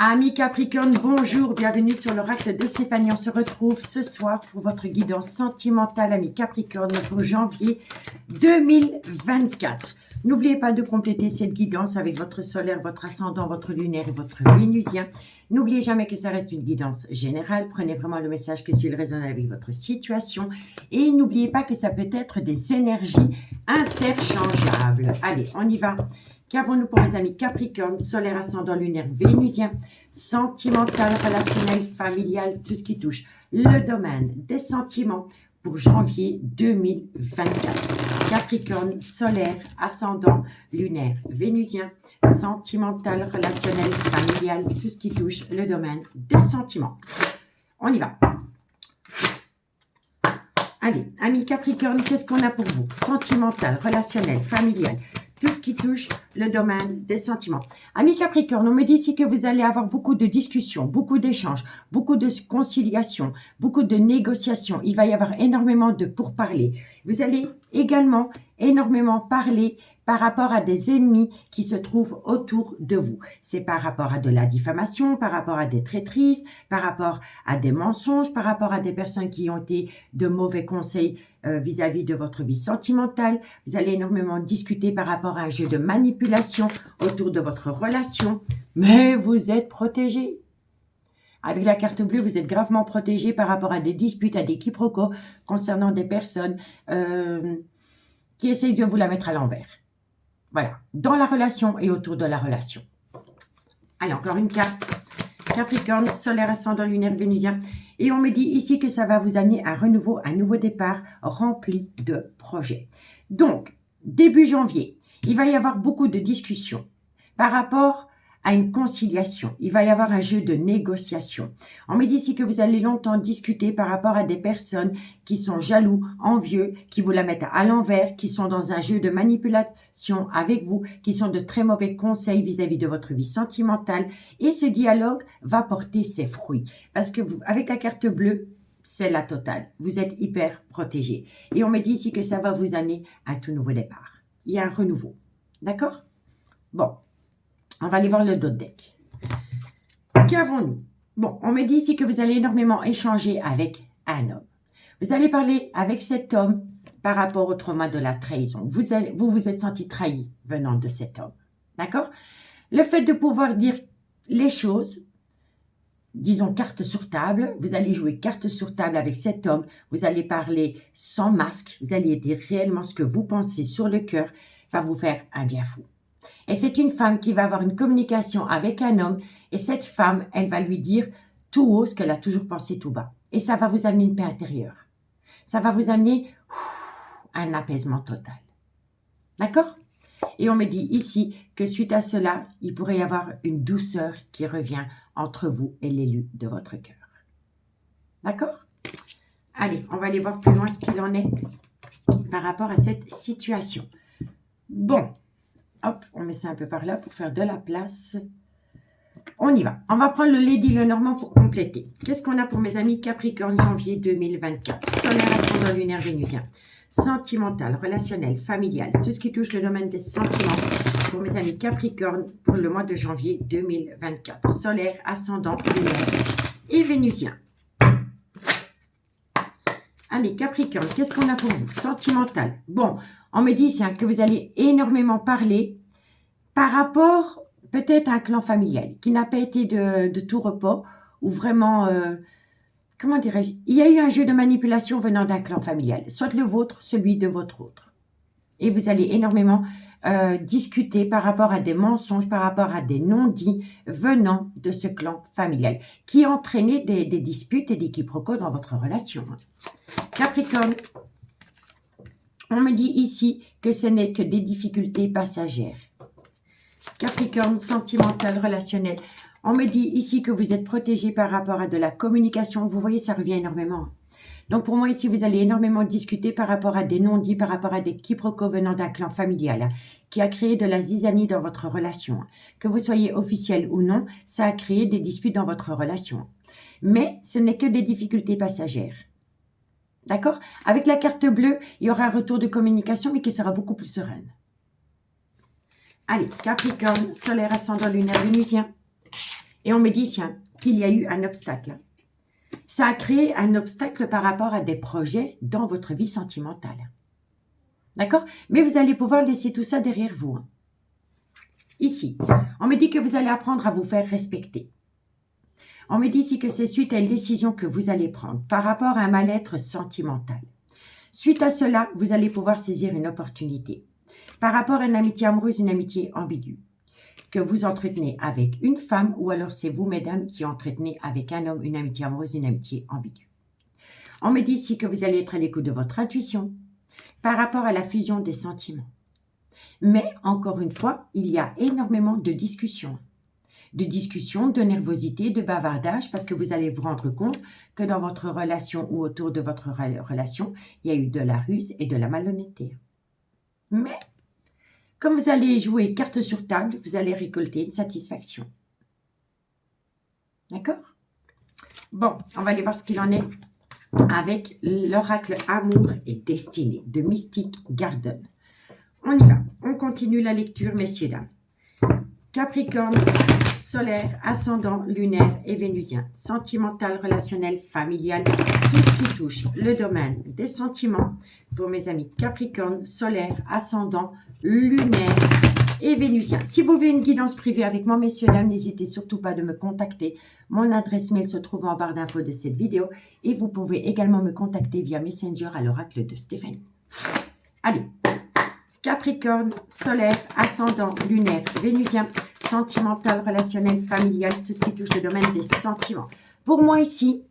Amis Capricorne, bonjour, bienvenue sur l'oracle de Stéphanie. On se retrouve ce soir pour votre guidance sentimentale, amis Capricorne, pour janvier 2024. N'oubliez pas de compléter cette guidance avec votre solaire, votre ascendant, votre lunaire et votre vénusien. N'oubliez jamais que ça reste une guidance générale. Prenez vraiment le message que s'il résonne avec votre situation. Et n'oubliez pas que ça peut être des énergies interchangeables. Allez, on y va. Qu'avons-nous pour les amis Capricorne, solaire, ascendant, lunaire, vénusien, sentimental, relationnel, familial, tout ce qui touche le domaine des sentiments pour janvier 2024. Capricorne, solaire, ascendant, lunaire, vénusien, sentimental, relationnel, familial, tout ce qui touche le domaine des sentiments. On y va. Allez, amis Capricorne, qu'est-ce qu'on a pour vous? Sentimental, relationnel, familial, tout ce qui touche le domaine des sentiments. Amis Capricorne, on me dit ici que vous allez avoir beaucoup de discussions, beaucoup d'échanges, beaucoup de conciliations, beaucoup de négociations. Il va y avoir énormément de pourparlers. Vous allez également énormément parler par rapport à des ennemis qui se trouvent autour de vous. C'est par rapport à de la diffamation, par rapport à des traîtrises, par rapport à des mensonges, par rapport à des personnes qui ont été de mauvais conseils vis-à-vis de votre vie sentimentale. Vous allez énormément discuter par rapport à un jeu de manipulation autour de votre relation, mais vous êtes protégé. Avec la carte bleue, vous êtes gravement protégé par rapport à des disputes, à des quiproquos concernant des personnes qui essayent de vous la mettre à l'envers. Voilà, dans la relation et autour de la relation. Allez, encore une carte. Capricorne, solaire, ascendant, lunaire, vénusien. Et on me dit ici que ça va vous amener à renouveau, un nouveau départ rempli de projets. Donc, début janvier, il va y avoir beaucoup de discussions par rapport à une conciliation. Il va y avoir un jeu de négociation. On me dit ici que vous allez longtemps discuter par rapport à des personnes qui sont jaloux, envieux, qui vous la mettent à l'envers, qui sont dans un jeu de manipulation avec vous, qui sont de très mauvais conseils vis-à-vis de votre vie sentimentale. Et ce dialogue va porter ses fruits. Parce que vous, avec la carte bleue, c'est la totale. Vous êtes hyper protégé. Et on me dit ici que ça va vous amener à un tout nouveau départ. Il y a un renouveau. D'accord? Bon. On va aller voir le dos de deck. Qu'avons-nous? Bon, on me dit ici que vous allez énormément échanger avec un homme. Vous allez parler avec cet homme par rapport au trauma de la trahison. Vous êtes senti trahi venant de cet homme. D'accord? Le fait de pouvoir dire les choses, disons carte sur table, vous allez jouer carte sur table avec cet homme, vous allez parler sans masque, vous allez dire réellement ce que vous pensez sur le cœur, va vous faire un bien fou. Et c'est une femme qui va avoir une communication avec un homme. Et cette femme, elle va lui dire tout haut ce qu'elle a toujours pensé tout bas. Et ça va vous amener une paix intérieure. Ça va vous amener un apaisement total. D'accord? Et on me dit ici que suite à cela, il pourrait y avoir une douceur qui revient entre vous et l'élu de votre cœur. D'accord? Allez, on va aller voir plus loin ce qu'il en est par rapport à cette situation. Bon. Hop, on met ça un peu par là pour faire de la place. On y va. On va prendre le Lady Lenormand pour compléter. Qu'est-ce qu'on a pour mes amis Capricorne, janvier 2024? Solaire, ascendant, lunaire, vénusien. Sentimental, relationnel, familial. Tout ce qui touche le domaine des sentiments pour mes amis Capricorne pour le mois de janvier 2024. Solaire, ascendant, lunaire et vénusien. Allez, Capricorne, qu'est-ce qu'on a pour vous? Sentimental. Bon, on me dit ici que vous allez énormément parler par rapport peut-être à un clan familial qui n'a pas été de tout repos ou vraiment, comment dirais-je, il y a eu un jeu de manipulation venant d'un clan familial, soit le vôtre, celui de votre autre. Et vous allez énormément discuter par rapport à des mensonges, par rapport à des non-dits venant de ce clan familial qui a entraîné des disputes et des quiproquos dans votre relation. Capricorne, on me dit ici que ce n'est que des difficultés passagères. Capricorne, sentimental, relationnel. On me dit ici que vous êtes protégé par rapport à de la communication. Vous voyez, ça revient énormément. Donc pour moi ici, vous allez énormément discuter par rapport à des non-dits, par rapport à des quiproquos venant d'un clan familial qui a créé de la zizanie dans votre relation. Que vous soyez officiel ou non, ça a créé des disputes dans votre relation. Mais ce n'est que des difficultés passagères. D'accord? Avec la carte bleue, il y aura un retour de communication, mais qui sera beaucoup plus sereine. Allez, Capricorne, solaire, ascendant, lunaire, vénusien. Et on me dit qu'il y a eu un obstacle. Ça a créé un obstacle par rapport à des projets dans votre vie sentimentale. D'accord? Mais vous allez pouvoir laisser tout ça derrière vous. Ici, on me dit que vous allez apprendre à vous faire respecter. On me dit ici que c'est suite à une décision que vous allez prendre par rapport à un mal-être sentimental. Suite à cela, vous allez pouvoir saisir une opportunité. Par rapport à une amitié amoureuse, une amitié ambiguë, que vous entretenez avec une femme ou alors c'est vous, mesdames, qui entretenez avec un homme une amitié amoureuse, une amitié ambiguë. On me dit ici que vous allez être à l'écoute de votre intuition par rapport à la fusion des sentiments. Mais, encore une fois, il y a énormément de discussions, de nervosité, de bavardage, parce que vous allez vous rendre compte que dans votre relation ou autour de votre relation, il y a eu de la ruse et de la malhonnêteté. Mais, comme vous allez jouer carte sur table, vous allez récolter une satisfaction. D'accord? Bon, on va aller voir ce qu'il en est avec l'oracle Amour et Destinée de Mystic Garden. On y va. On continue la lecture, messieurs, dames. Capricorne, solaire, ascendant, lunaire et vénusien. Sentimental, relationnel, familial, tout ce qui touche le domaine des sentiments pour mes amis Capricorne, solaire, ascendant, lunaire et vénusien. Si vous voulez une guidance privée avec moi, messieurs, dames, n'hésitez surtout pas de me contacter. Mon adresse mail se trouve en barre d'infos de cette vidéo et vous pouvez également me contacter via Messenger à l'oracle de Stéphanie. Allez, Capricorne, solaire, ascendant, lunaire, vénusien, sentimental, relationnel, familial, tout ce qui touche le domaine des sentiments. Pour moi ici,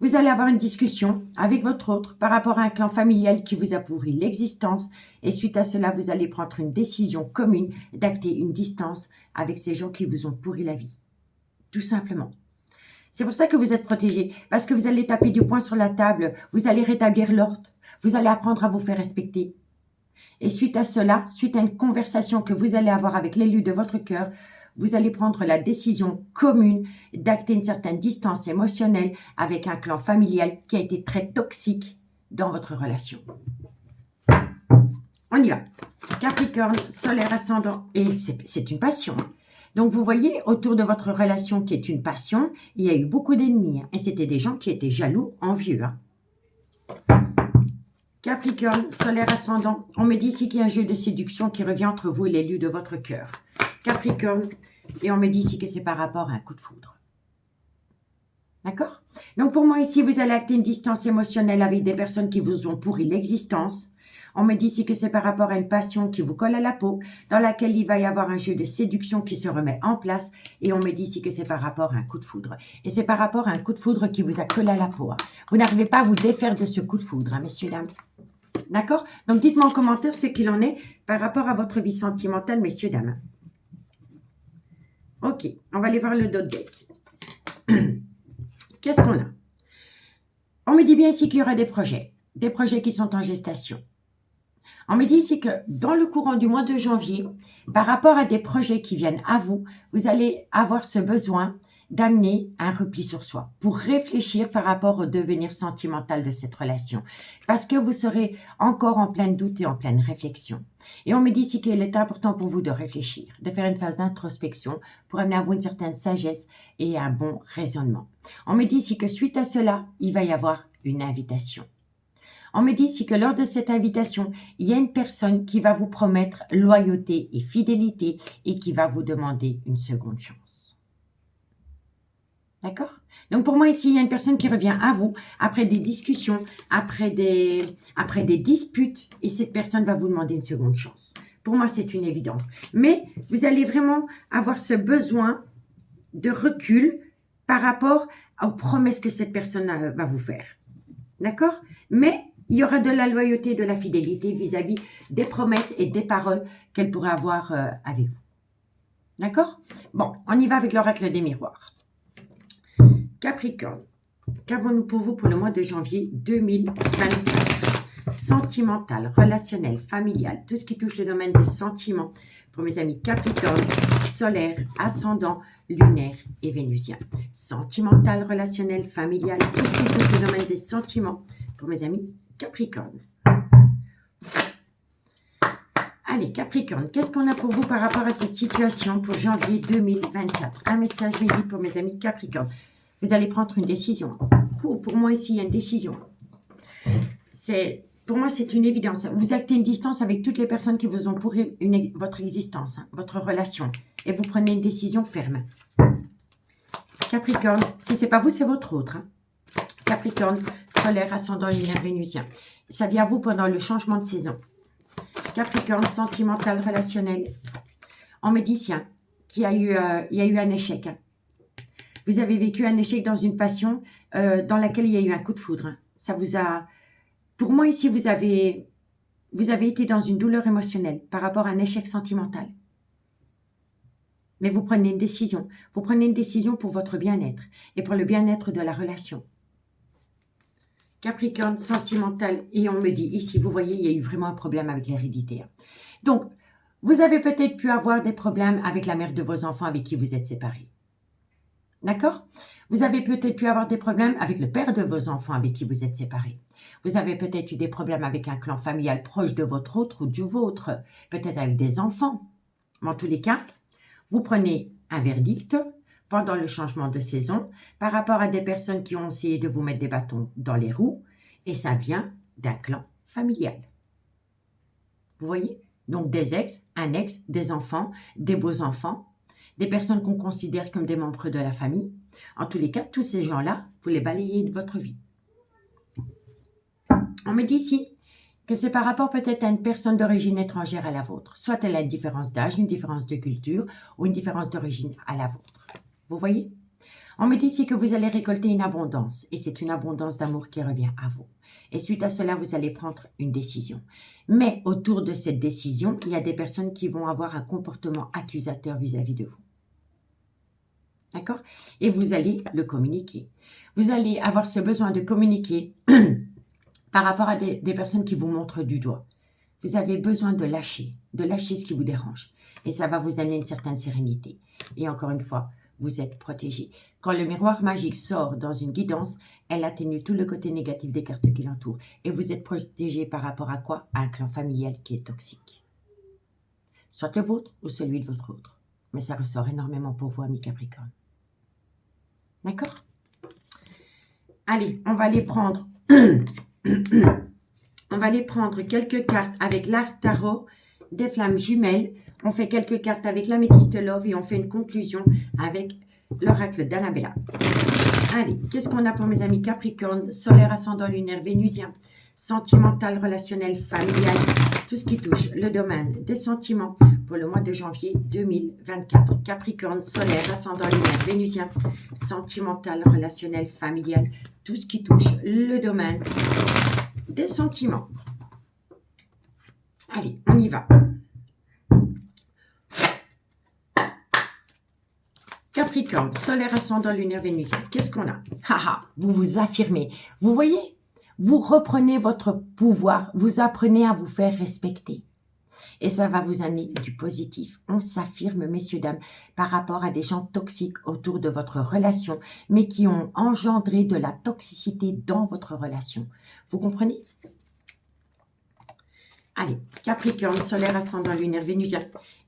vous allez avoir une discussion avec votre autre par rapport à un clan familial qui vous a pourri l'existence et suite à cela, vous allez prendre une décision commune d'acter une distance avec ces gens qui vous ont pourri la vie. Tout simplement. C'est pour ça que vous êtes protégés, parce que vous allez taper du poing sur la table, vous allez rétablir l'ordre, vous allez apprendre à vous faire respecter. Et suite à cela, suite à une conversation que vous allez avoir avec l'élu de votre cœur, vous allez prendre la décision commune d'acter une certaine distance émotionnelle avec un clan familial qui a été très toxique dans votre relation. On y va. Capricorne, solaire, ascendant, et c'est une passion. Donc vous voyez, autour de votre relation qui est une passion, il y a eu beaucoup d'ennemis. Et c'était des gens qui étaient jaloux, envieux. Capricorne, solaire, ascendant, on me dit ici qu'il y a un jeu de séduction qui revient entre vous et l'élu de votre cœur. Capricorne, et on me dit ici que c'est par rapport à un coup de foudre. D'accord? Donc pour moi ici, vous allez acter une distance émotionnelle avec des personnes qui vous ont pourri l'existence. On me dit ici que c'est par rapport à une passion qui vous colle à la peau, dans laquelle il va y avoir un jeu de séduction qui se remet en place. Et on me dit ici que c'est par rapport à un coup de foudre. Et c'est par rapport à un coup de foudre qui vous a collé à la peau. Vous n'arrivez pas à vous défaire de ce coup de foudre, messieurs, dames. D'accord? Donc dites-moi en commentaire ce qu'il en est par rapport à votre vie sentimentale, messieurs, dames. Ok, on va aller voir le dos de deck. Qu'est-ce qu'on a? On me dit bien ici qu'il y aura des projets qui sont en gestation. On me dit ici que dans le courant du mois de janvier, par rapport à des projets qui viennent à vous, vous allez avoir ce besoin d'amener un repli sur soi pour réfléchir par rapport au devenir sentimental de cette relation. Parce que vous serez encore en plein doute et en pleine réflexion. Et on me dit ici qu'il est important pour vous de réfléchir, de faire une phase d'introspection pour amener à vous une certaine sagesse et un bon raisonnement. On me dit ici que suite à cela, il va y avoir une invitation. On me dit ici que lors de cette invitation, il y a une personne qui va vous promettre loyauté et fidélité et qui va vous demander une seconde chance. D'accord? Donc pour moi ici, il y a une personne qui revient à vous après des discussions, après des disputes et cette personne va vous demander une seconde chance. Pour moi, c'est une évidence. Mais vous allez vraiment avoir ce besoin de recul par rapport aux promesses que cette personne va vous faire. D'accord? Mais il y aura de la loyauté et de la fidélité vis-à-vis des promesses et des paroles qu'elle pourrait avoir avec vous. D'accord? Bon, on y va avec l'oracle des miroirs. Capricorne, qu'avons-nous pour vous pour le mois de janvier 2024? Sentimental, relationnel, familial, tout ce qui touche le domaine des sentiments pour mes amis Capricorne, solaire, ascendant, lunaire et vénusien. Sentimental, relationnel, familial, tout ce qui touche le domaine des sentiments pour mes amis Capricorne. Allez, Capricorne, qu'est-ce qu'on a pour vous par rapport à cette situation pour janvier 2024? Un message midi pour mes amis Capricorne. Vous allez prendre une décision. Pour moi, ici, il y a une décision. Pour moi, c'est une évidence. Vous actez une distance avec toutes les personnes qui vous ont pourri votre existence, votre relation. Et vous prenez une décision ferme. Capricorne, si ce n'est pas vous, c'est votre autre. Capricorne, solaire, ascendant, lunaire, vénusien. Ça vient à vous pendant le changement de saison. Capricorne, sentimental, relationnel. On me dit, tiens, il y a eu un échec. Vous avez vécu un échec dans une passion dans laquelle il y a eu un coup de foudre. Ça vous a... Pour moi, ici, vous avez été dans une douleur émotionnelle par rapport à un échec sentimental. Mais vous prenez une décision. Vous prenez une décision pour votre bien-être et pour le bien-être de la relation. Capricorne, sentimental. Et on me dit, ici, vous voyez, il y a eu vraiment un problème avec l'hérédité. Donc, vous avez peut-être pu avoir des problèmes avec la mère de vos enfants avec qui vous êtes séparés. D'accord? Vous avez peut-être pu avoir des problèmes avec le père de vos enfants avec qui vous êtes séparés. Vous avez peut-être eu des problèmes avec un clan familial proche de votre autre ou du vôtre. Peut-être avec des enfants. Mais en tous les cas, vous prenez un verdict pendant le changement de saison par rapport à des personnes qui ont essayé de vous mettre des bâtons dans les roues et ça vient d'un clan familial. Vous voyez? Donc des ex, un ex, des enfants, des beaux-enfants, des personnes qu'on considère comme des membres de la famille. En tous les cas, tous ces gens-là, vous les balayez de votre vie. On me dit ici que c'est par rapport peut-être à une personne d'origine étrangère à la vôtre. Soit elle a une différence d'âge, une différence de culture ou une différence d'origine à la vôtre. Vous voyez? On me dit ici que vous allez récolter une abondance et c'est une abondance d'amour qui revient à vous. Et suite à cela, vous allez prendre une décision. Mais autour de cette décision, il y a des personnes qui vont avoir un comportement accusateur vis-à-vis de vous. D'accord? Et vous allez le communiquer. Vous allez avoir ce besoin de communiquer par rapport à des personnes qui vous montrent du doigt. Vous avez besoin de lâcher ce qui vous dérange. Et ça va vous amener une certaine sérénité. Et encore une fois, vous êtes protégé. Quand le miroir magique sort dans une guidance, elle atténue tout le côté négatif des cartes qui l'entourent. Et vous êtes protégé par rapport à quoi? À un clan familial qui est toxique. Soit le vôtre ou celui de votre autre. Mais ça ressort énormément pour vous, amis Capricorne. D'accord? Allez, on va aller prendre... On va aller prendre quelques cartes avec l'art tarot des flammes jumelles. On fait quelques cartes avec l'améthyste love et on fait une conclusion avec l'oracle d'Annabella. Allez, qu'est-ce qu'on a pour mes amis Capricorne, solaire, ascendant, lunaire, vénusien, sentimental, relationnel, familial, tout ce qui touche le domaine des sentiments pour le mois de janvier 2024. Capricorne, solaire, ascendant, lunaire, vénusien, sentimental, relationnel, familial, tout ce qui touche le domaine des sentiments. Allez, on y va. Capricorne, solaire, ascendant, lunaire, vénusien. Qu'est-ce qu'on a? Haha, vous vous affirmez. Vous voyez? Vous reprenez votre pouvoir. Vous apprenez à vous faire respecter. Et ça va vous amener du positif. On s'affirme, messieurs, dames, par rapport à des gens toxiques autour de votre relation, mais qui ont engendré de la toxicité dans votre relation. Vous comprenez? Allez, Capricorne, solaire, ascendant, lunaire, vénusien.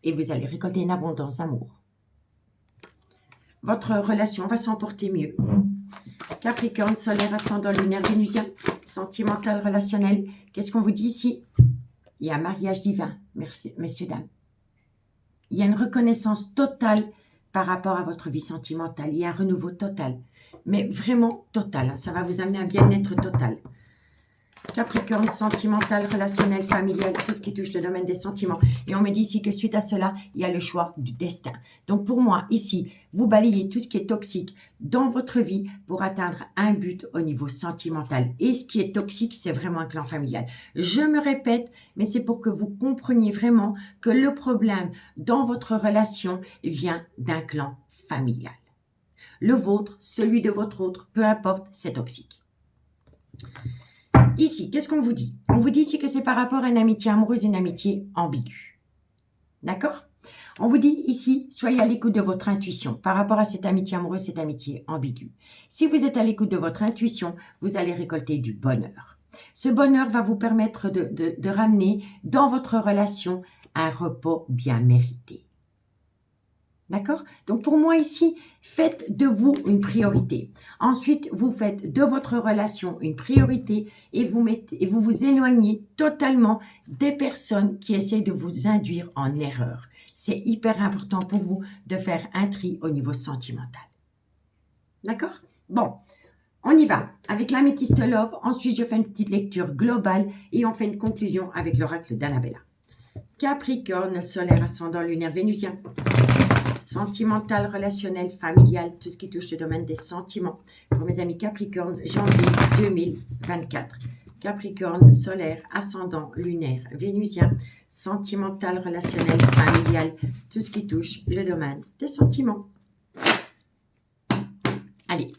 Et vous allez récolter une abondance d'amour. Votre relation va s'emporter mieux. Capricorne, solaire, ascendant, lunaire, vénusien, sentimental, relationnel. Qu'est-ce qu'on vous dit ici? Il y a un mariage divin, merci, messieurs, dames. Il y a une reconnaissance totale par rapport à votre vie sentimentale. Il y a un renouveau total, mais vraiment total. Ça va vous amener à un bien-être total. Capricorne, sentimental, relationnel, familial, tout ce qui touche le domaine des sentiments. Et on me dit ici que suite à cela, il y a le choix du destin. Donc pour moi, ici, vous balayez tout ce qui est toxique dans votre vie pour atteindre un but au niveau sentimental. Et ce qui est toxique, c'est vraiment un clan familial. Je me répète, mais c'est pour que vous compreniez vraiment que le problème dans votre relation vient d'un clan familial. Le vôtre, celui de votre autre, peu importe, c'est toxique. Ici, qu'est-ce qu'on vous dit? On vous dit ici que c'est par rapport à une amitié amoureuse, une amitié ambiguë. D'accord? On vous dit ici, soyez à l'écoute de votre intuition par rapport à cette amitié amoureuse, cette amitié ambiguë. Si vous êtes à l'écoute de votre intuition, vous allez récolter du bonheur. Ce bonheur va vous permettre de ramener dans votre relation un repos bien mérité. D'accord? Donc pour moi ici, faites de vous une priorité. Ensuite, vous faites de votre relation une priorité et vous vous éloignez totalement des personnes qui essaient de vous induire en erreur. C'est hyper important pour vous de faire un tri au niveau sentimental. D'accord? Bon, on y va avec l'améthyste love. Ensuite, je fais une petite lecture globale et on fait une conclusion avec l'oracle d'Annabella. Capricorne, solaire, ascendant, lunaire, vénusien. Sentimental, relationnel, familial, tout ce qui touche le domaine des sentiments. Pour mes amis Capricorne, janvier 2024. Capricorne, solaire, ascendant, lunaire, vénusien. Sentimental, relationnel, familial, tout ce qui touche le domaine des sentiments. Allez,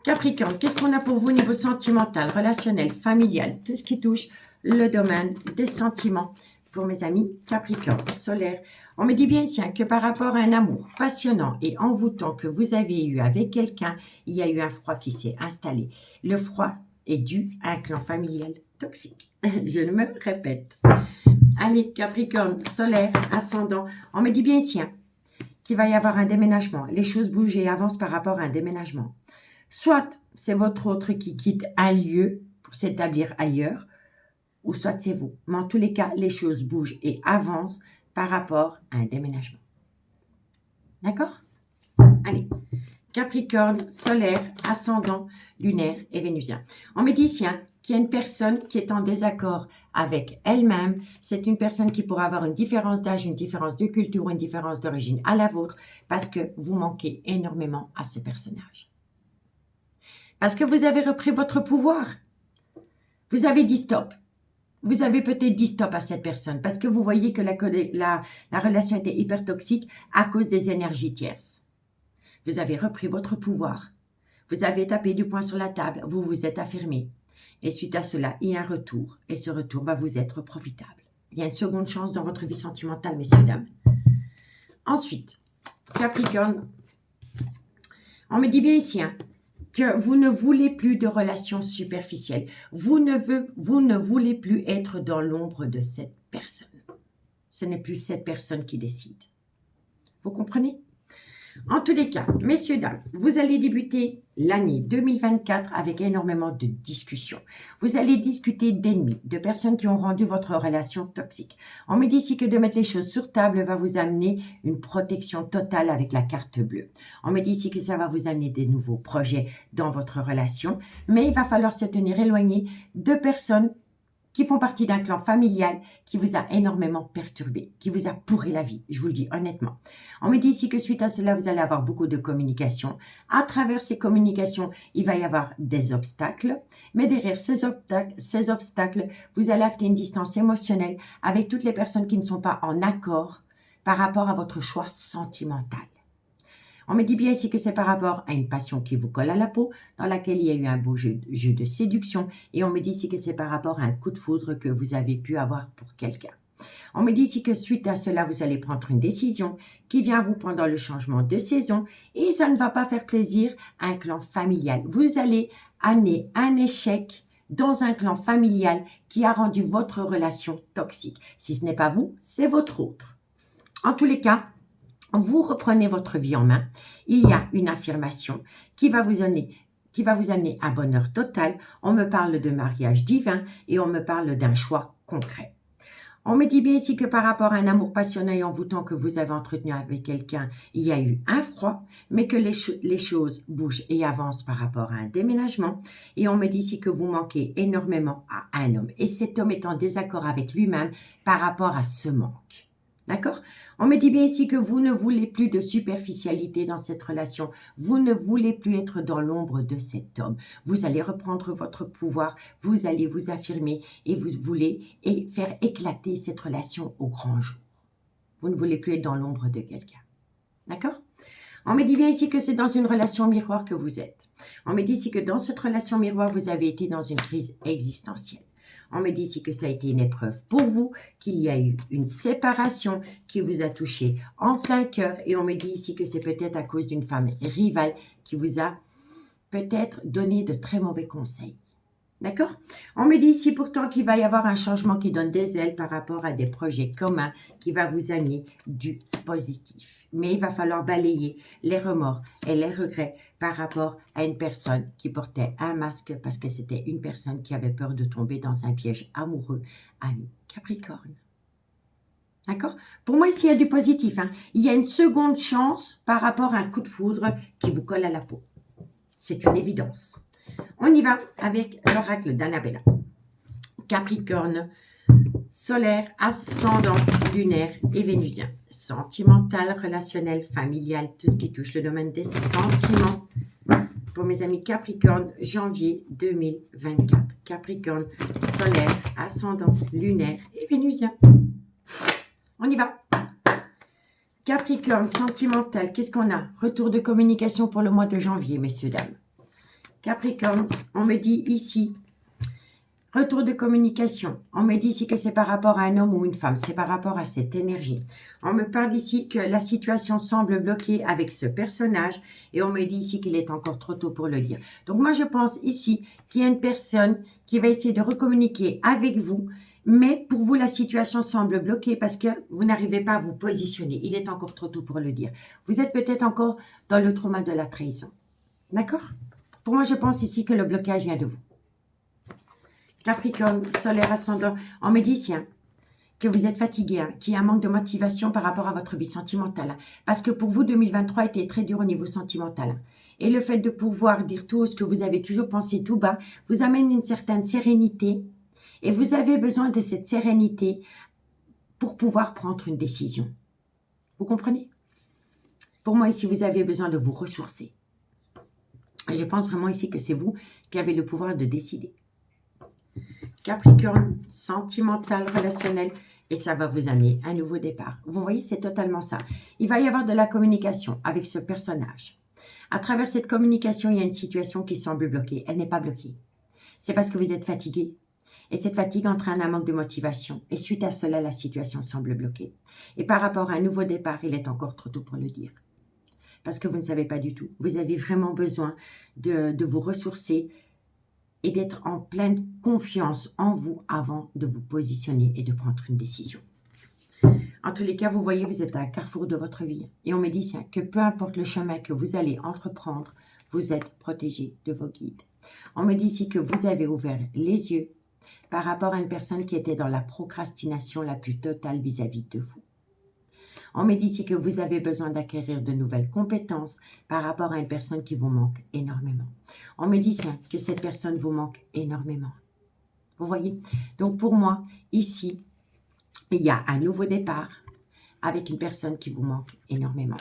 Capricorne, qu'est-ce qu'on a pour vous au niveau sentimental, relationnel, familial, tout ce qui touche le domaine des sentiments? Pour mes amis Capricorne, solaire, on me dit bien ici que par rapport à un amour passionnant et envoûtant que vous avez eu avec quelqu'un, il y a eu un froid qui s'est installé. Le froid est dû à un clan familial toxique. Je me répète. Allez, Capricorne, solaire, ascendant, on me dit bien ici qu'il va y avoir un déménagement. Les choses bougent et avancent par rapport à un déménagement. Soit c'est votre autre qui quitte un lieu pour s'établir ailleurs, ou soit c'est vous. Mais en tous les cas, les choses bougent et avancent par rapport à un déménagement. D'accord? Allez, Capricorne, solaire, ascendant, lunaire et vénusien. On me dit ici qu'il y a une personne qui est en désaccord avec elle-même. C'est une personne qui pourra avoir une différence d'âge, une différence de culture, une différence d'origine à la vôtre parce que vous manquez énormément à ce personnage. Parce que vous avez repris votre pouvoir. Vous avez dit stop. Vous avez peut-être dit stop à cette personne parce que vous voyez que la relation était hyper toxique à cause des énergies tierces. Vous avez repris votre pouvoir. Vous avez tapé du poing sur la table. Vous vous êtes affirmé. Et suite à cela, il y a un retour. Et ce retour va vous être profitable. Il y a une seconde chance dans votre vie sentimentale, messieurs, dames. Ensuite, Capricorne, on me dit bien ici que vous ne voulez plus de relations superficielles. Vous ne voulez plus être dans l'ombre de cette personne. Ce n'est plus cette personne qui décide. Vous comprenez? En tous les cas, messieurs, dames, vous allez débuter l'année 2024 avec énormément de discussions. Vous allez discuter d'ennemis, de personnes qui ont rendu votre relation toxique. On me dit ici que de mettre les choses sur table va vous amener une protection totale avec la carte bleue. On me dit ici que ça va vous amener des nouveaux projets dans votre relation, mais il va falloir se tenir éloigné de personnes qui font partie d'un clan familial qui vous a énormément perturbé, qui vous a pourri la vie, je vous le dis honnêtement. On me dit ici que suite à cela, vous allez avoir beaucoup de communication. À travers ces communications, il va y avoir des obstacles, mais derrière ces obstacles, vous allez acter une distance émotionnelle avec toutes les personnes qui ne sont pas en accord par rapport à votre choix sentimental. On me dit bien ici que c'est par rapport à une passion qui vous colle à la peau, dans laquelle il y a eu un beau jeu de séduction. Et on me dit ici que c'est par rapport à un coup de foudre que vous avez pu avoir pour quelqu'un. On me dit ici que suite à cela, vous allez prendre une décision qui vient à vous pendant le changement de saison. Et ça ne va pas faire plaisir à un clan familial. Vous allez amener un échec dans un clan familial qui a rendu votre relation toxique. Si ce n'est pas vous, c'est votre autre. En tous les cas, vous reprenez votre vie en main. Il y a une affirmation qui va vous amener un bonheur total. On me parle de mariage divin et on me parle d'un choix concret. On me dit bien ici que par rapport à un amour passionnel et envoûtant que vous avez entretenu avec quelqu'un, il y a eu un froid, mais que les choses bougent et avancent par rapport à un déménagement. Et on me dit ici que vous manquez énormément à un homme. Et cet homme est en désaccord avec lui-même par rapport à ce manque. D'accord? On me dit bien ici que vous ne voulez plus de superficialité dans cette relation. Vous ne voulez plus être dans l'ombre de cet homme. Vous allez reprendre votre pouvoir, vous allez vous affirmer et vous voulez faire éclater cette relation au grand jour. Vous ne voulez plus être dans l'ombre de quelqu'un. D'accord? On me dit bien ici que c'est dans une relation miroir que vous êtes. On me dit ici que dans cette relation miroir, vous avez été dans une crise existentielle. On me dit ici que ça a été une épreuve pour vous, qu'il y a eu une séparation qui vous a touché en plein cœur. Et on me dit ici que c'est peut-être à cause d'une femme rivale qui vous a peut-être donné de très mauvais conseils. D'accord? On me dit ici pourtant qu'il va y avoir un changement qui donne des ailes par rapport à des projets communs qui va vous amener du positif. Mais il va falloir balayer les remords et les regrets par rapport à une personne qui portait un masque parce que c'était une personne qui avait peur de tomber dans un piège amoureux, ami Capricorne. D'accord? Pour moi, ici, il y a du positif. Hein. Il y a une seconde chance par rapport à un coup de foudre qui vous colle à la peau. C'est une évidence. On y va avec l'oracle d'Annabella. Capricorne, solaire, ascendant, lunaire et vénusien. Sentimental, relationnel, familial, tout ce qui touche le domaine des sentiments. Pour mes amis Capricorne, janvier 2024. Capricorne, solaire, ascendant, lunaire et vénusien. On y va. Capricorne, sentimental, qu'est-ce qu'on a? Retour de communication pour le mois de janvier, messieurs, dames. Capricorne, on me dit ici, retour de communication. On me dit ici que c'est par rapport à un homme ou une femme. C'est par rapport à cette énergie. On me parle ici que la situation semble bloquée avec ce personnage. Et on me dit ici qu'il est encore trop tôt pour le dire. Donc moi, je pense ici qu'il y a une personne qui va essayer de recommuniquer avec vous. Mais pour vous, la situation semble bloquée parce que vous n'arrivez pas à vous positionner. Il est encore trop tôt pour le dire. Vous êtes peut-être encore dans le trauma de la trahison. D'accord? Pour moi, je pense ici que le blocage vient de vous. Capricorne, solaire, ascendant, on me dit ici que vous êtes fatigué, qu'il y a un manque de motivation par rapport à votre vie sentimentale. Parce que pour vous, 2023 était très dur au niveau sentimental. Et le fait de pouvoir dire tout ce que vous avez toujours pensé tout bas vous amène une certaine sérénité. Et vous avez besoin de cette sérénité pour pouvoir prendre une décision. Vous comprenez? Pour moi, ici, vous avez besoin de vous ressourcer. Et je pense vraiment ici que c'est vous qui avez le pouvoir de décider. Capricorne, sentimental, relationnel, et ça va vous amener un nouveau départ. Vous voyez, c'est totalement ça. Il va y avoir de la communication avec ce personnage. À travers cette communication, il y a une situation qui semble bloquée. Elle n'est pas bloquée. C'est parce que vous êtes fatigué. Et cette fatigue entraîne un manque de motivation. Et suite à cela, la situation semble bloquée. Et par rapport à un nouveau départ, il est encore trop tôt pour le dire. Parce que vous ne savez pas du tout. Vous avez vraiment besoin de vous ressourcer et d'être en pleine confiance en vous avant de vous positionner et de prendre une décision. En tous les cas, vous voyez, vous êtes à un carrefour de votre vie. Et on me dit que peu importe le chemin que vous allez entreprendre, vous êtes protégé de vos guides. On me dit ici que vous avez ouvert les yeux par rapport à une personne qui était dans la procrastination la plus totale vis-à-vis de vous. On me dit ici que vous avez besoin d'acquérir de nouvelles compétences par rapport à une personne qui vous manque énormément. On me dit ici que cette personne vous manque énormément. Vous voyez? Donc pour moi, ici, il y a un nouveau départ avec une personne qui vous manque énormément.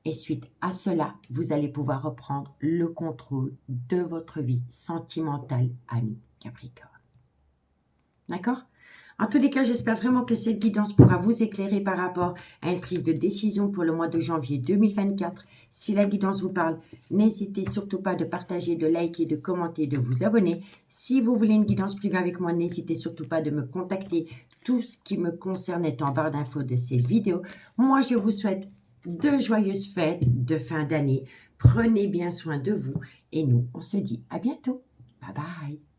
Et suite à cela, vous allez pouvoir reprendre le contrôle de votre vie sentimentale, ami Capricorne. D'accord? En tous les cas, j'espère vraiment que cette guidance pourra vous éclairer par rapport à une prise de décision pour le mois de janvier 2024. Si la guidance vous parle, n'hésitez surtout pas de partager, de liker, de commenter, de vous abonner. Si vous voulez une guidance privée avec moi, n'hésitez surtout pas de me contacter. Tout ce qui me concerne est en barre d'infos de cette vidéo. Moi, je vous souhaite de joyeuses fêtes de fin d'année. Prenez bien soin de vous et nous, on se dit à bientôt. Bye bye.